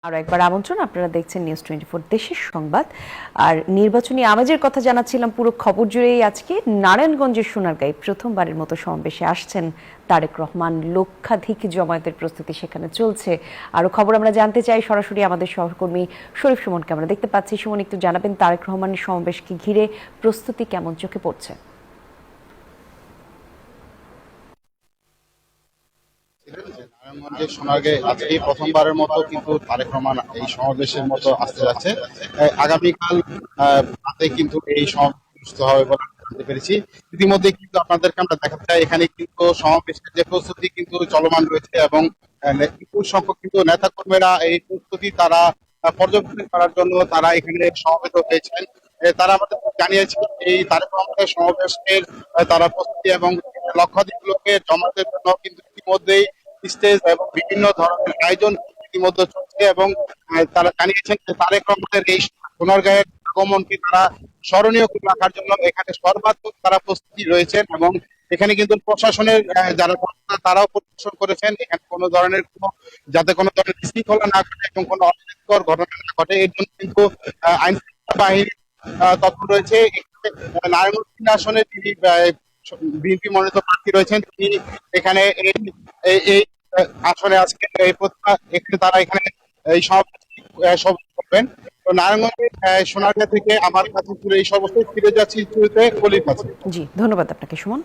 আরো একবার আমন্ত্রণ, আপনারা দেখছেন নিউজ 24 দেশের সংবাদ। আর নির্বাচনী আমেজের কথা জানাচ্ছিলাম পুরো খবর জুড়েই। আজকে নারায়ণগঞ্জের সোনারগাঁয়ে প্রথমবারের মতো সমাবেশে আসছেন তারেক রহমান। লক্ষাধিক জমায়েতের প্রস্তুতি সেখানে চলছে। আরো খবর আমরা জানতে চাই সরাসরি আমাদের সহকর্মী শরীফ সুমনকে আমরা দেখতে পাচ্ছি। সুমন, একটু জানাবেন তারেক রহমানের সমাবেশকে ঘিরে প্রস্তুতি কেমন চোখে পড়ছে? নারায়ণগঞ্জের সোনারগাঁয়ে আজকে প্রথমবারের মতো কিন্তু তারেক রহমান এই সমাবেশের মতো আসতে যাচ্ছে। আগামীকাল রাতে কিন্তু এই সমাবেশ অনুষ্ঠিত হবে বলে জানতে পেরেছি। ইতিমধ্যে কিন্তু আপনাদেরকে আমরা দেখাতে চাই, এখানে কিন্তু সমাবেশের যে প্রস্তুতি কিন্তু চলমান রয়েছে এবং বিপুল সংখ্যক কিন্তু নেতা কর্মীরা এই প্রস্তুতি তারা পর্যবেক্ষণ করার জন্য তারা এখানে সমবেত হয়েছেন। তারা আমাদের জানিয়েছে এই তারেক রহমানের সমাবেশের তারা প্রস্তুতি এবং লক্ষাধিক লোকের জমাতের জন্য কিন্তু ইতিমধ্যেই স্টেজ এবং বিভিন্ন ধরনের আয়োজন ইতিমধ্যে চলছে এবং তারা জানিয়েছেন যে তারেক রহমানের এই সোনারগাঁয়ের আগমনকে তারা স্মরণীয় করে রাখার জন্য এখানে সর্বাত্মক তারা প্রস্তুতি রয়েছেন এবং এখানে কিন্তু প্রশাসনের যারা কর্মকর্তা তারাও পরিদর্শন করেছেন এখানে কোনো ধরনের যাতে কোনো ধরনের বিশৃঙ্খলা না ঘটে এবং কোনো অপ্রীতিকর ঘটনা না ঘটে এর জন্য কিন্তু আইন শৃঙ্খলা বাহিনীর তৎপর রয়েছে। এখানে নারায়ণগঞ্জ আসনে যিনি বিএনপি মনোনীত প্রার্থী রয়েছেন তিনি এখানে এই আসলে আজকে এই এখানে তারা এখানে এই সব করবেন। তো নারায়ণগঞ্জের সোনারগাঁ থেকে আমার কাছে এই সর্বশেষ ফিরে যাচ্ছি কলির কাছে। জি, ধন্যবাদ আপনাকে সুমন।